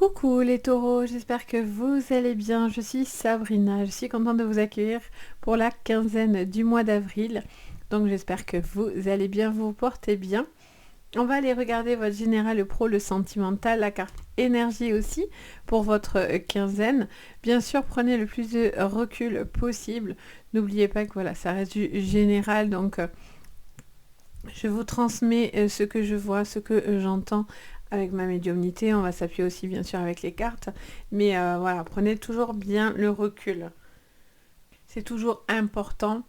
Coucou les taureaux, j'espère que vous allez bien. Je suis Sabrina, je suis contente de vous accueillir pour la quinzaine du mois d'avril. Donc j'espère que vous allez bien, vous portez bien. On va aller regarder votre général, le pro, le sentimental, la carte énergie aussi pour votre quinzaine. Bien sûr, prenez le plus de recul possible. N'oubliez pas que voilà, ça reste du général, donc je vous transmets ce que je vois, ce que j'entends avec ma médiumnité. On va s'appuyer aussi bien sûr avec les cartes. Mais voilà, prenez toujours bien le recul. C'est toujours important.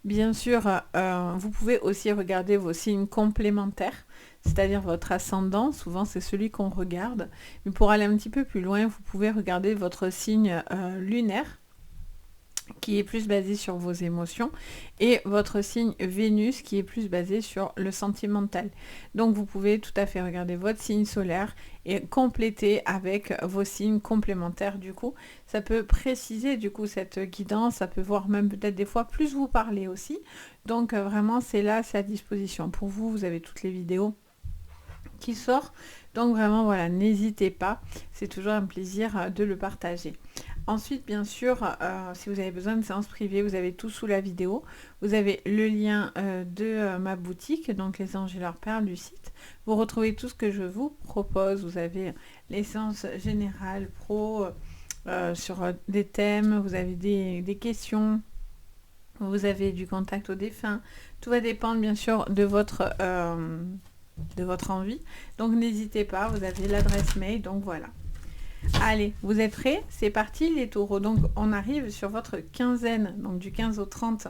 Bien sûr, vous pouvez aussi regarder vos signes complémentaires, c'est-à-dire votre ascendant. Souvent, c'est celui qu'on regarde. Mais pour aller un petit peu plus loin, vous pouvez regarder votre signe lunaire, qui est plus basé sur vos émotions, et votre signe Vénus qui est plus basé sur le sentimental. Donc vous pouvez tout à fait regarder votre signe solaire et compléter avec vos signes complémentaires. Du coup, ça peut préciser du coup cette guidance, ça peut voir même peut-être des fois plus vous parler aussi. Donc vraiment c'est là, c'est à disposition pour vous. Vous avez toutes les vidéos qui sortent. Donc vraiment voilà, n'hésitez pas, c'est toujours un plaisir de le partager. Ensuite, bien sûr, si vous avez besoin de séances privées, vous avez tout sous la vidéo. Vous avez le lien de ma boutique, donc les anges et leurs perles du site. Vous retrouvez tout ce que je vous propose. Vous avez les séances générales, pro, sur des thèmes, vous avez des questions, vous avez du contact aux défunts. Tout va dépendre, bien sûr, de votre envie. Donc, n'hésitez pas, vous avez l'adresse mail, donc voilà. Allez, vous êtes prêts? C'est parti les taureaux. Donc on arrive sur votre quinzaine, donc du 15 au 30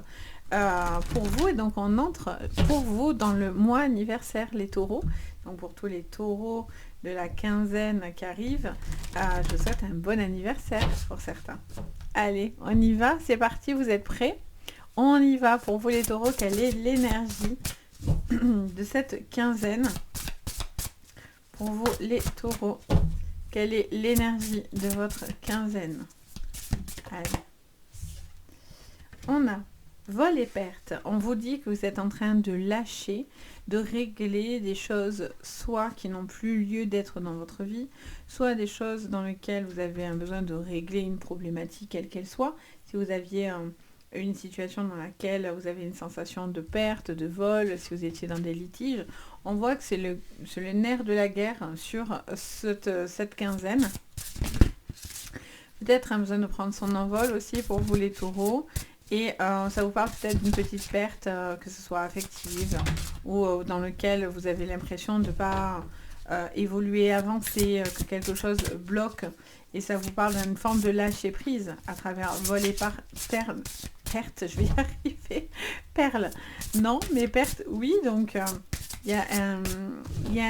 pour vous. Et donc on entre pour vous dans le mois anniversaire les taureaux. Donc pour tous les taureaux de la quinzaine qui arrivent, je vous souhaite un bon anniversaire pour certains. Allez, on y va, c'est parti, vous êtes prêts? On y va pour vous les taureaux. Quelle est l'énergie de cette quinzaine pour vous les taureaux? Quelle est l'énergie de votre quinzaine? Allez. On a vol et perte. On vous dit que vous êtes en train de lâcher, de régler des choses soit qui n'ont plus lieu d'être dans votre vie, soit des choses dans lesquelles vous avez un besoin de régler une problématique, quelle qu'elle soit. Si vous aviez une situation dans laquelle vous avez une sensation de perte, de vol, si vous étiez dans des litiges, on voit que c'est le nerf de la guerre sur cette quinzaine. Peut-être un besoin de prendre son envol aussi pour vous les taureaux. Et ça vous parle peut-être d'une petite perte, que ce soit affective ou dans lequel vous avez l'impression de ne pas évoluer, avancer, que quelque chose bloque. Et ça vous parle d'une forme de lâcher prise à travers vol et perte, je vais y arriver, perle, non, mais perte, oui, donc il y a un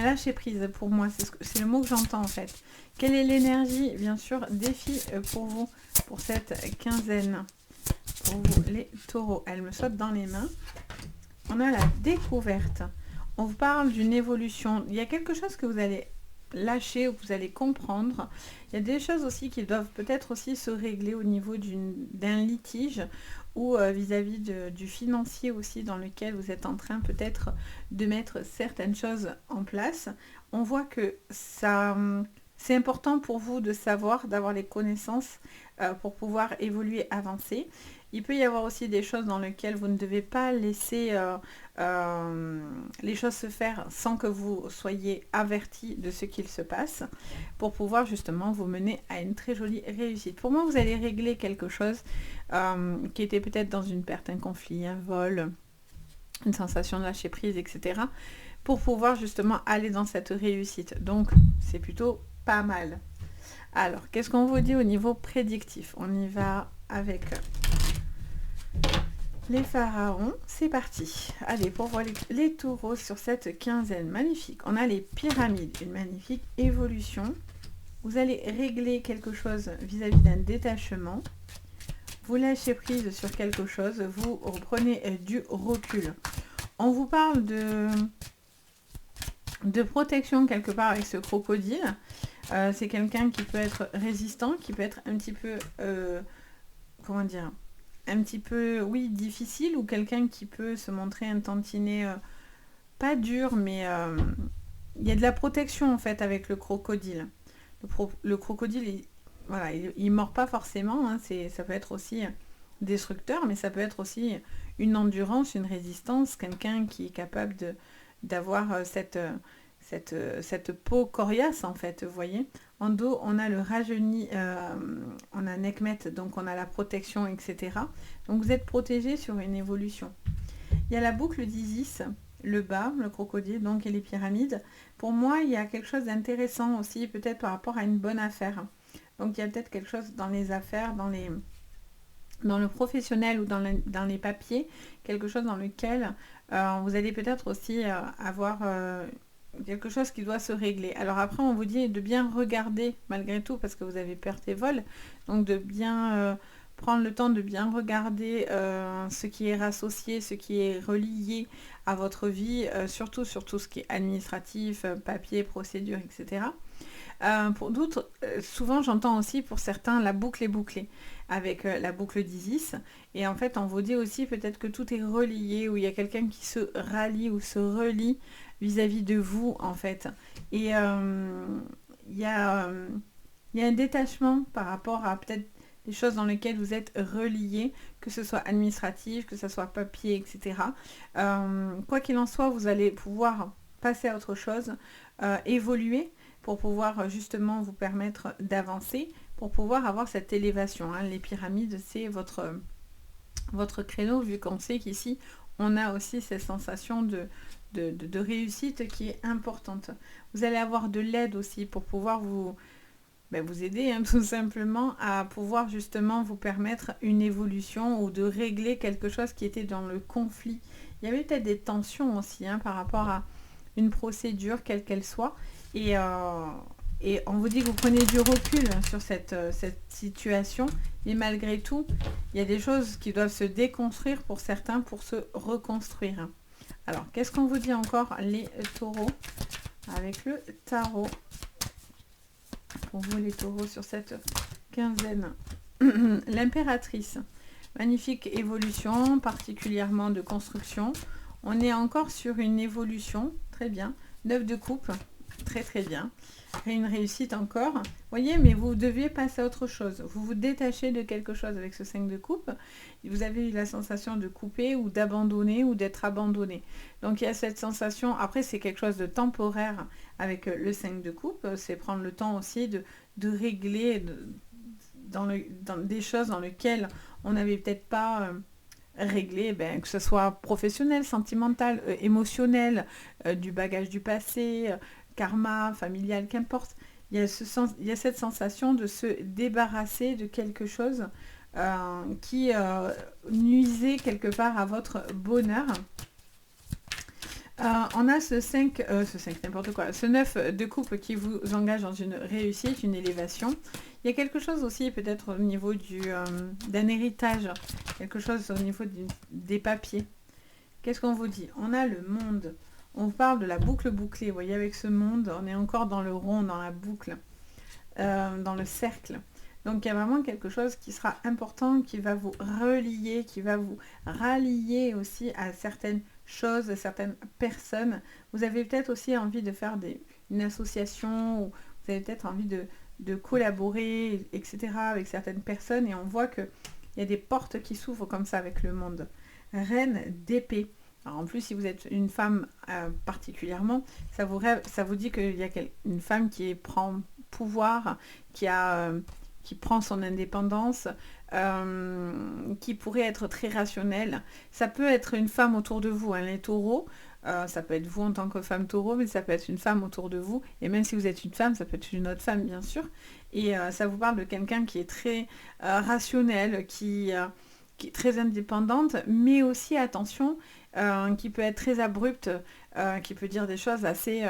lâcher prise pour moi, c'est le mot que j'entends en fait. Quelle est l'énergie, bien sûr, défi pour vous, pour cette quinzaine, pour vous les taureaux? Elle me saute dans les mains. On a la découverte, on vous parle d'une évolution, il y a quelque chose que vous allez lâcher ou que vous allez comprendre. Il y a des choses aussi qui doivent peut-être aussi se régler au niveau d'un litige ou vis-à-vis du financier aussi, dans lequel vous êtes en train peut-être de mettre certaines choses en place. On voit que ça, c'est important pour vous de savoir, d'avoir les connaissances pour pouvoir évoluer, avancer. Il peut y avoir aussi des choses dans lesquelles vous ne devez pas laisser les choses se faire sans que vous soyez averti de ce qu'il se passe, pour pouvoir justement vous mener à une très jolie réussite. Pour moi, vous allez régler quelque chose qui était peut-être dans une perte, un conflit, un vol, une sensation de lâcher prise, etc. pour pouvoir justement aller dans cette réussite. Donc, c'est plutôt pas mal. Alors, qu'est-ce qu'on vous dit au niveau prédictif? On y va avec les pharaons, c'est parti. Allez, pour voir les taureaux sur cette quinzaine, magnifique. On a les pyramides, une magnifique évolution. Vous allez régler quelque chose vis-à-vis d'un détachement. Vous lâchez prise sur quelque chose, vous reprenez du recul. On vous parle de protection quelque part avec ce crocodile. C'est quelqu'un qui peut être résistant, qui peut être un petit peu... comment dire, un petit peu, oui, difficile, ou quelqu'un qui peut se montrer un tantinet pas dur, mais il y a de la protection en fait avec le crocodile. Le crocodile, voilà, il mord pas forcément, hein, ça peut être aussi destructeur, mais ça peut être aussi une endurance, une résistance, quelqu'un qui est capable d'avoir cette peau coriace en fait, vous voyez. En dos, on a le rajeuni, on a Nekmet, donc on a la protection, etc. Donc vous êtes protégé sur une évolution. Il y a la boucle d'Isis, le bas, le crocodile, donc et les pyramides. Pour moi, il y a quelque chose d'intéressant aussi, peut-être par rapport à une bonne affaire. Donc il y a peut-être quelque chose dans les affaires, dans le professionnel ou dans les papiers, quelque chose dans lequel vous allez peut-être aussi avoir quelque chose qui doit se régler. Alors après, on vous dit de bien regarder malgré tout, parce que vous avez perte et vol, donc de bien prendre le temps de bien regarder ce qui est rassocié, ce qui est relié à votre vie, surtout sur tout ce qui est administratif, papier, procédure, etc. Pour d'autres, souvent j'entends aussi pour certains la boucle est bouclée avec la boucle d'Isis. Et en fait, on vous dit aussi peut-être que tout est relié, ou il y a quelqu'un qui se rallie ou se relie vis-à-vis de vous, en fait. Et il y a un détachement par rapport à peut-être des choses dans lesquelles vous êtes reliés, que ce soit administratif, que ce soit papier, etc. Quoi qu'il en soit, vous allez pouvoir passer à autre chose, évoluer, pour pouvoir justement vous permettre d'avancer, pour pouvoir avoir cette élévation. Hein. Les pyramides, c'est votre créneau, vu qu'on sait qu'ici, on a aussi cette sensation de réussite qui est importante. Vous allez avoir de l'aide aussi pour pouvoir vous aider, hein, tout simplement, à pouvoir justement vous permettre une évolution ou de régler quelque chose qui était dans le conflit. Il y avait peut-être des tensions aussi, hein, par rapport à une procédure, quelle qu'elle soit. Et on vous dit que vous prenez du recul sur cette situation, mais malgré tout, il y a des choses qui doivent se déconstruire pour certains pour se reconstruire. Alors, qu'est-ce qu'on vous dit encore, les taureaux, avec le tarot? Pour vous, les taureaux, sur cette quinzaine. L'impératrice. Magnifique évolution, particulièrement de construction. On est encore sur une évolution, très bien. 9 de coupe. Très très bien. Une réussite encore. Vous voyez, mais vous deviez passer à autre chose. Vous vous détachez de quelque chose avec ce 5 de coupe. Vous avez eu la sensation de couper ou d'abandonner ou d'être abandonné. Donc il y a cette sensation. Après, c'est quelque chose de temporaire avec le 5 de coupe. C'est prendre le temps aussi de régler dans des choses dans lesquelles on n'avait peut-être pas... régler, que ce soit professionnel, sentimental, émotionnel, du bagage du passé, karma, familial, qu'importe. Il y a cette sensation de se débarrasser de quelque chose qui nuisait quelque part à votre bonheur. On a ce 5, n'importe quoi, ce 9 de coupe qui vous engage dans une réussite, une élévation. Il y a quelque chose aussi peut-être au niveau d'un héritage, quelque chose au niveau des papiers. Qu'est-ce qu'on vous dit? On a le monde. On parle de la boucle bouclée. Vous voyez, avec ce monde, on est encore dans le rond, dans la boucle, dans le cercle. Donc il y a vraiment quelque chose qui sera important, qui va vous relier, qui va vous rallier aussi à certaines choses, à certaines personnes. Vous avez peut-être aussi envie de faire une association, ou vous avez peut-être envie de collaborer, etc. avec certaines personnes. Et on voit qu'il y a des portes qui s'ouvrent comme ça avec le monde. Reine d'épée. Alors en plus, si vous êtes une femme particulièrement, ça vous dit qu'il y a une femme qui prend pouvoir, qui prend son indépendance, qui pourrait être très rationnelle. Ça peut être une femme autour de vous, hein, les taureaux. Ça peut être vous en tant que femme taureau, mais ça peut être une femme autour de vous. Et même si vous êtes une femme, ça peut être une autre femme, bien sûr. Et ça vous parle de quelqu'un qui est très rationnel, qui est très indépendante, mais aussi, attention, qui peut être très abrupte, qui peut dire des choses assez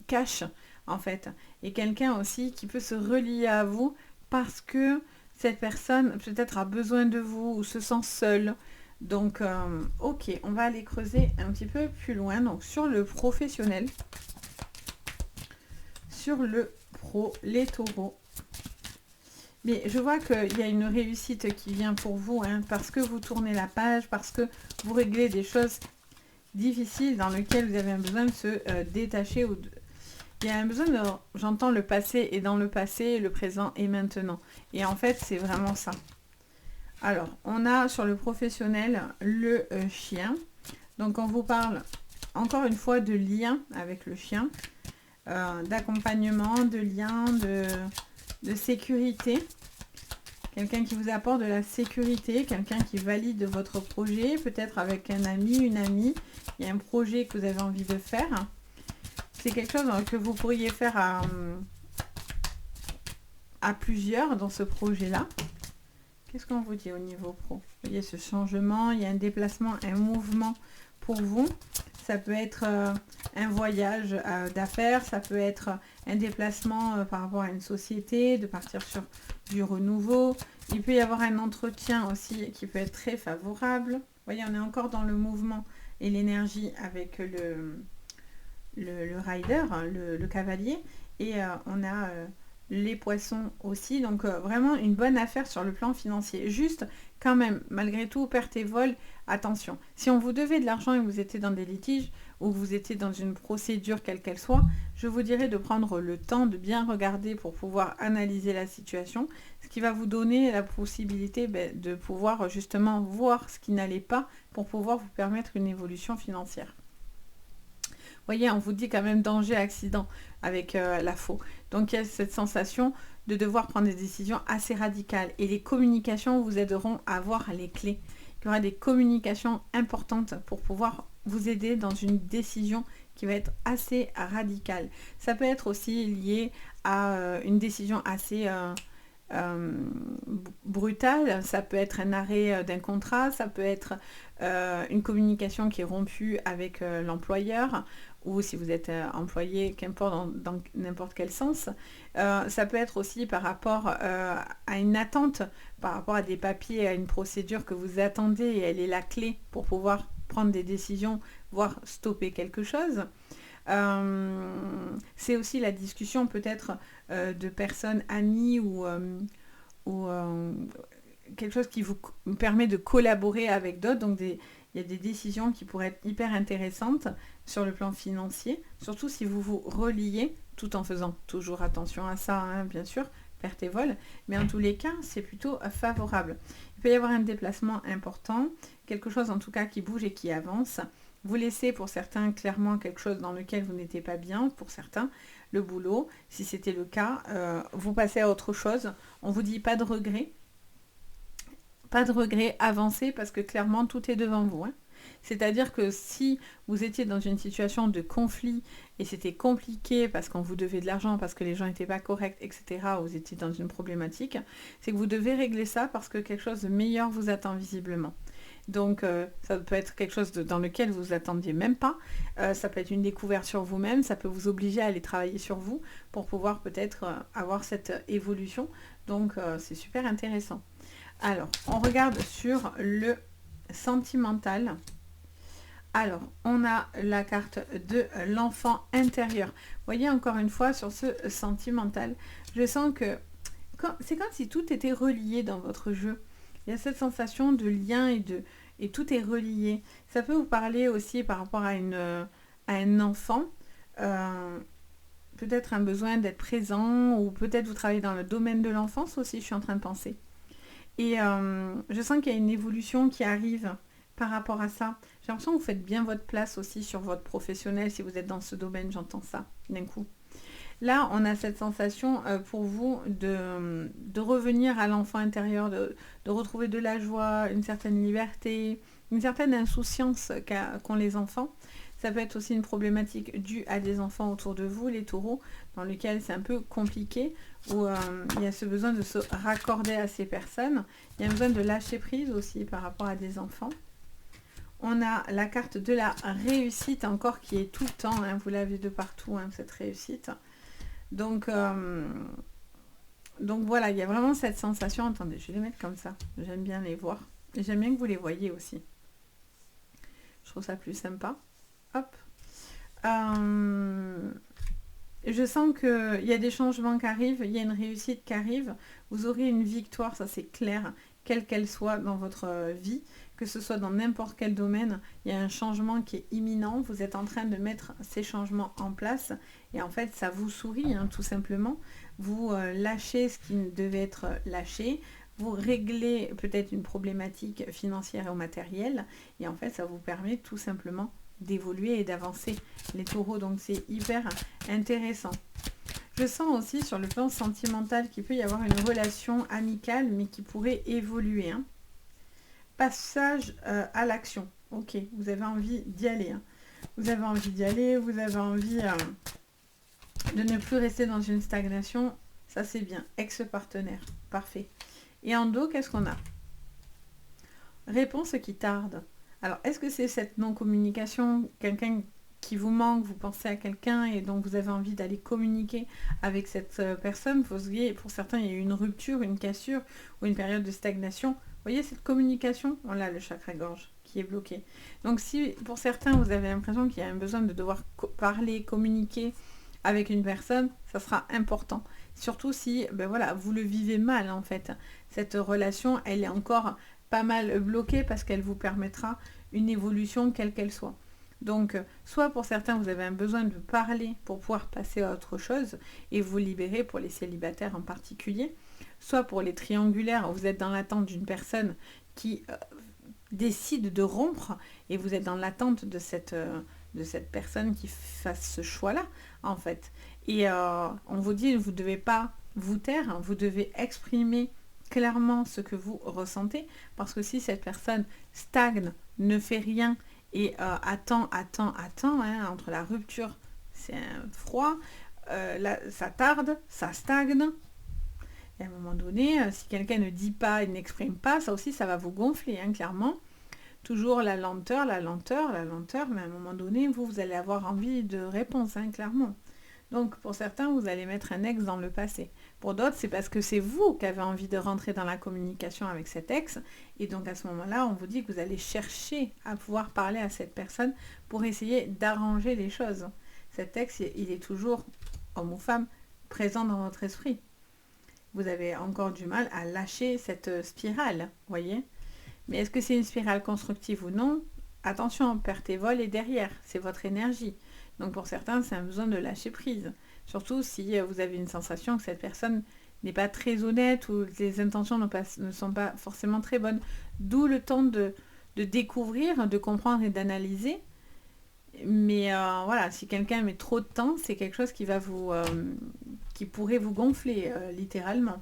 cash, en fait. Et quelqu'un aussi qui peut se relier à vous parce que cette personne peut-être a besoin de vous ou se sent seule. Donc, ok, on va aller creuser un petit peu plus loin. Donc, sur le professionnel, sur le pro, les taureaux. Mais je vois qu'il y a une réussite qui vient pour vous, hein, parce que vous tournez la page, parce que vous réglez des choses difficiles dans lesquelles vous avez besoin de se détacher. Il y a un besoin de... J'entends le passé est dans le passé, le présent est maintenant. Et en fait, c'est vraiment ça. Alors, on a sur le professionnel le chien. Donc, on vous parle encore une fois de lien avec le chien, d'accompagnement, de lien, de sécurité. Quelqu'un qui vous apporte de la sécurité, quelqu'un qui valide votre projet, peut-être avec un ami, une amie. Il y a un projet que vous avez envie de faire. C'est quelque chose que vous pourriez faire à plusieurs dans ce projet-là. Qu'est-ce qu'on vous dit au niveau pro? Vous voyez ce changement, il y a un déplacement, un mouvement pour vous. Ça peut être un voyage d'affaires, ça peut être un déplacement par rapport à une société, de partir sur du renouveau. Il peut y avoir un entretien aussi qui peut être très favorable. Vous voyez, on est encore dans le mouvement et l'énergie avec le rider, le cavalier. Et on a les poissons aussi. Donc vraiment une bonne affaire sur le plan financier. Juste quand même, malgré tout, perte et vol, attention. Si on vous devait de l'argent et vous étiez dans des litiges ou vous étiez dans une procédure quelle qu'elle soit, je vous dirais de prendre le temps de bien regarder pour pouvoir analyser la situation, ce qui va vous donner la possibilité de pouvoir justement voir ce qui n'allait pas pour pouvoir vous permettre une évolution financière. Vous voyez, on vous dit quand même danger, accident avec la faux. Donc il y a cette sensation de devoir prendre des décisions assez radicales. Et les communications vous aideront à avoir les clés. Il y aura des communications importantes pour pouvoir vous aider dans une décision qui va être assez radicale. Ça peut être aussi lié à une décision assez brutale. Ça peut être un arrêt d'un contrat. Ça peut être une communication qui est rompue avec l'employeur. Ou si vous êtes employé, qu'importe dans n'importe quel sens. Ça peut être aussi par rapport à une attente, par rapport à des papiers, à une procédure que vous attendez et elle est la clé pour pouvoir prendre des décisions, voire stopper quelque chose. C'est aussi la discussion peut-être de personnes amies ou quelque chose qui vous permet de collaborer avec d'autres. Donc il y a des décisions qui pourraient être hyper intéressantes sur le plan financier, surtout si vous vous reliez, tout en faisant toujours attention à ça, hein, bien sûr, perte et vol, mais en tous les cas, c'est plutôt favorable. Il peut y avoir un déplacement important, quelque chose en tout cas qui bouge et qui avance. Vous laissez pour certains clairement quelque chose dans lequel vous n'étiez pas bien, pour certains, le boulot, si c'était le cas, vous passez à autre chose. On vous dit pas de regret. Pas de regret, avancez parce que clairement tout est devant vous. Hein. C'est-à-dire que si vous étiez dans une situation de conflit et c'était compliqué parce qu'on vous devait de l'argent, parce que les gens n'étaient pas corrects, etc., vous étiez dans une problématique, c'est que vous devez régler ça parce que quelque chose de meilleur vous attend visiblement. Donc ça peut être quelque chose dans lequel vous attendiez même pas, ça peut être une découverte sur vous-même, ça peut vous obliger à aller travailler sur vous pour pouvoir peut-être avoir cette évolution. Donc c'est super intéressant. Alors, on regarde sur le sentimental. Alors, on a la carte de l'enfant intérieur. Vous voyez, encore une fois, sur ce sentimental, je sens que c'est comme si tout était relié dans votre jeu. Il y a cette sensation de lien et tout est relié. Ça peut vous parler aussi par rapport à un enfant. Peut-être un besoin d'être présent ou peut-être vous travaillez dans le domaine de l'enfance aussi, je suis en train de penser. Et je sens qu'il y a une évolution qui arrive par rapport à ça. J'ai l'impression que vous faites bien votre place aussi sur votre professionnel. Si vous êtes dans ce domaine, j'entends ça d'un coup. Là, on a cette sensation pour vous de revenir à l'enfant intérieur, de retrouver de la joie, une certaine liberté, une certaine insouciance qu'ont les enfants. Ça peut être aussi une problématique due à des enfants autour de vous, les taureaux, dans lequel c'est un peu compliqué, où il y a ce besoin de se raccorder à ces personnes. Il y a un besoin de lâcher prise aussi par rapport à des enfants. On a la carte de la réussite encore qui est tout le temps, hein, vous l'avez de partout, hein, cette réussite. Donc voilà, il y a vraiment cette sensation. Attendez, je vais les mettre comme ça. J'aime bien les voir. Et j'aime bien que vous les voyez aussi. Je trouve ça plus sympa. Hop. Je sens qu'il y a des changements qui arrivent, il y a une réussite qui arrive. Vous aurez une victoire, ça c'est clair. quelle qu'elle soit dans votre vie, que ce soit dans n'importe quel domaine, il y a un changement qui est imminent, vous êtes en train de mettre ces changements en place, et en fait ça vous sourit, hein, tout simplement. Vous lâchez ce qui devait être lâché, vous réglez peut-être une problématique financière ou matérielle, et en fait ça vous permet tout simplement d'évoluer et d'avancer, les taureaux. Donc c'est hyper intéressant. Je sens aussi sur le plan sentimental qu'il peut y avoir une relation amicale, mais qui pourrait évoluer, hein. Passage à l'action. Ok, vous avez envie d'y aller, hein. Vous avez envie d'y aller, vous avez envie de ne plus rester dans une stagnation. Ça c'est bien. Ex-partenaire, parfait. Et en dos, qu'est-ce qu'on a? Réponse qui tarde. Alors, est-ce que c'est cette non-communication, quelqu'un qui vous manque, vous pensez à quelqu'un et donc vous avez envie d'aller communiquer avec cette personne? Pour certains, il y a eu une rupture, une cassure ou une période de stagnation. Vous voyez cette communication? Voilà le chakra-gorge qui est bloqué. Donc, si pour certains, vous avez l'impression qu'il y a un besoin de devoir parler, communiquer avec une personne, ça sera important. Surtout si voilà, vous le vivez mal en fait. Cette relation, elle est encore pas mal bloquée parce qu'elle vous permettra une évolution quelle qu'elle soit. Donc, soit pour certains, vous avez un besoin de parler pour pouvoir passer à autre chose et vous libérer, pour les célibataires en particulier. Soit pour les triangulaires, vous êtes dans l'attente d'une personne qui décide de rompre et vous êtes dans l'attente de cette personne qui fasse ce choix-là, en fait. Et on vous dit, vous ne devez pas vous taire, hein, vous devez exprimer clairement ce que vous ressentez, parce que si cette personne stagne, ne fait rien et attend, hein, entre la rupture, c'est un froid, là, ça tarde, ça stagne, et à un moment donné, si quelqu'un ne dit pas et n'exprime pas, ça aussi, ça va vous gonfler, hein, clairement. Toujours la lenteur, mais à un moment donné, vous allez avoir envie de réponse, hein, clairement. Donc, pour certains, vous allez mettre un ex dans le passé. Pour d'autres, c'est parce que c'est vous qui avez envie de rentrer dans la communication avec cet ex. Et donc, à ce moment-là, on vous dit que vous allez chercher à pouvoir parler à cette personne pour essayer d'arranger les choses. Cet ex, il est toujours, homme ou femme, présent dans votre esprit. Vous avez encore du mal à lâcher cette spirale, voyez ? Mais est-ce que c'est une spirale constructive ou non? Attention, perte et vol est derrière, c'est votre énergie. Donc pour certains, c'est un besoin de lâcher prise. Surtout si vous avez une sensation que cette personne n'est pas très honnête ou que les intentions ne sont pas forcément très bonnes. D'où le temps de découvrir, de comprendre et d'analyser. Mais voilà, si quelqu'un met trop de temps, c'est quelque chose qui va qui pourrait vous gonfler, littéralement.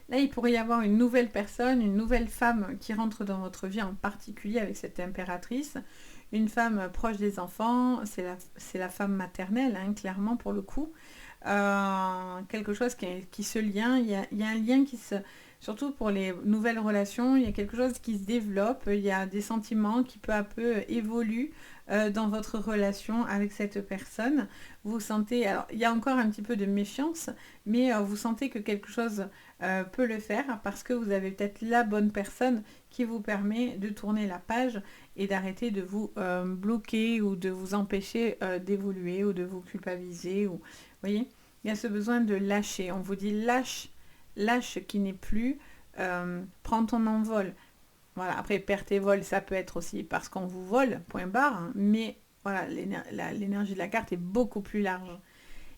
Là, il pourrait y avoir une nouvelle personne, une nouvelle femme qui rentre dans votre vie, en particulier avec cette impératrice. Une femme proche des enfants, c'est la femme maternelle, hein, clairement pour le coup. Quelque chose qui se lien, il y a un lien qui se... Surtout pour les nouvelles relations, il y a quelque chose qui se développe, il y a des sentiments qui peu à peu évoluent dans votre relation avec cette personne. Vous sentez, alors il y a encore un petit peu de méfiance, mais vous sentez que quelque chose peut le faire parce que vous avez peut-être la bonne personne qui vous permet de tourner la page et d'arrêter de vous bloquer ou de vous empêcher d'évoluer ou de vous culpabiliser. Vous voyez, il y a ce besoin de lâcher. On vous dit lâche qui n'est plus, prends ton envol. Voilà, après perte et vol, ça peut être aussi parce qu'on vous vole, point barre, hein, mais voilà, l'énergie de la carte est beaucoup plus large.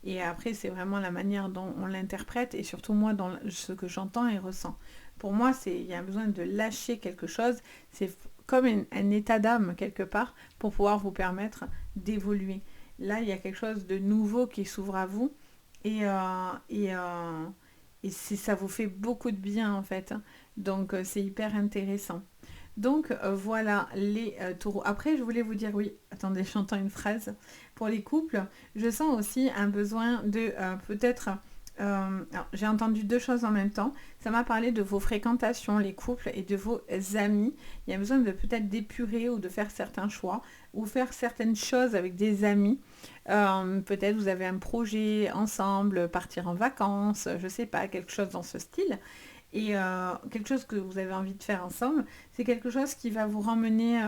Et après, c'est vraiment la manière dont on l'interprète et surtout moi, dans ce que j'entends et ressens. Pour moi, il y a besoin de lâcher quelque chose. C'est comme un état d'âme quelque part pour pouvoir vous permettre d'évoluer. Là, il y a quelque chose de nouveau qui s'ouvre à vous et ça vous fait beaucoup de bien en fait. Donc, c'est hyper intéressant. Donc, voilà les taureaux. Après, je voulais vous dire, oui, attendez, j'entends une phrase. Pour les couples, je sens aussi un besoin de peut-être... alors, j'ai entendu deux choses en même temps. Ça m'a parlé de vos fréquentations, les couples, et de vos amis. Il y a besoin de peut-être d'épurer ou de faire certains choix ou faire certaines choses avec des amis. Peut-être vous avez un projet ensemble, partir en vacances, je sais pas, quelque chose dans ce style. Et quelque chose que vous avez envie de faire ensemble, c'est quelque chose qui va vous ramener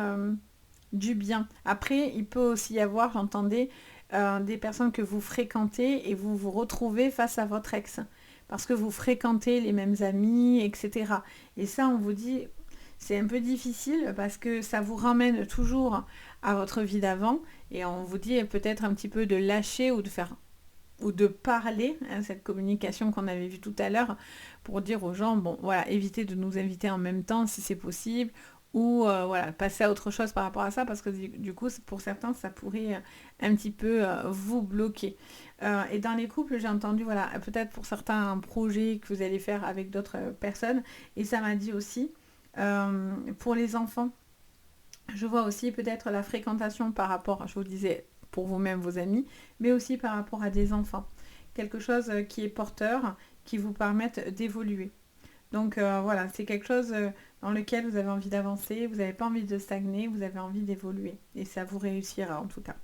du bien. Après, il peut aussi y avoir, j'entendais, des personnes que vous fréquentez et vous vous retrouvez face à votre ex. parce que vous fréquentez les mêmes amis, etc. Et ça, on vous dit, c'est un peu difficile parce que ça vous ramène toujours à votre vie d'avant et on vous dit peut-être un petit peu de lâcher ou de faire ou de parler, hein, cette communication qu'on avait vue tout à l'heure, pour dire aux gens, bon, voilà, évitez de nous inviter en même temps si c'est possible, ou voilà, passer à autre chose par rapport à ça, parce que du coup, pour certains, ça pourrait un petit peu vous bloquer. Et dans les couples, j'ai entendu, voilà, peut-être pour certains, un projet que vous allez faire avec d'autres personnes, et ça m'a dit aussi, pour les enfants, je vois aussi peut-être la fréquentation par rapport, je vous disais, pour vous-même, vos amis, mais aussi par rapport à des enfants. Quelque chose qui est porteur, qui vous permette d'évoluer. Donc voilà, c'est quelque chose dans lequel vous avez envie d'avancer, vous n'avez pas envie de stagner, vous avez envie d'évoluer. Et ça vous réussira en tout cas.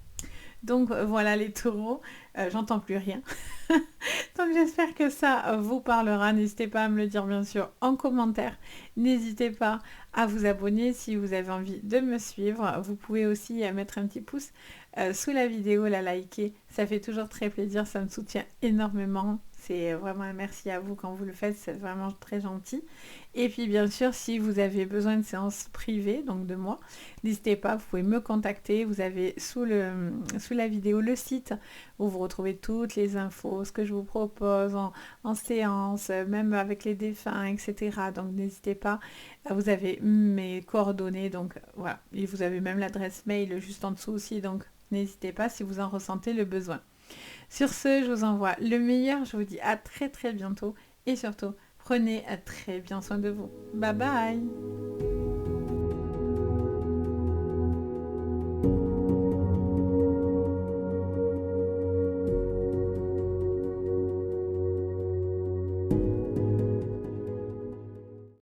Donc voilà les taureaux, j'entends plus rien. Donc j'espère que ça vous parlera. N'hésitez pas à me le dire bien sûr en commentaire. N'hésitez pas à vous abonner si vous avez envie de me suivre. Vous pouvez aussi mettre un petit pouce sous la vidéo, la liker. Ça fait toujours très plaisir, ça me soutient énormément. C'est vraiment un merci à vous quand vous le faites, c'est vraiment très gentil. Et puis bien sûr, si vous avez besoin de séances privées, donc de moi, n'hésitez pas, vous pouvez me contacter. Vous avez sous la vidéo le site où vous retrouvez toutes les infos, ce que je vous propose en séance, même avec les défunts, etc. Donc n'hésitez pas, vous avez mes coordonnées, donc voilà. Et vous avez même l'adresse mail juste en dessous aussi, donc n'hésitez pas si vous en ressentez le besoin. Sur ce, je vous envoie le meilleur, je vous dis à très très bientôt et surtout, prenez très bien soin de vous. Bye bye!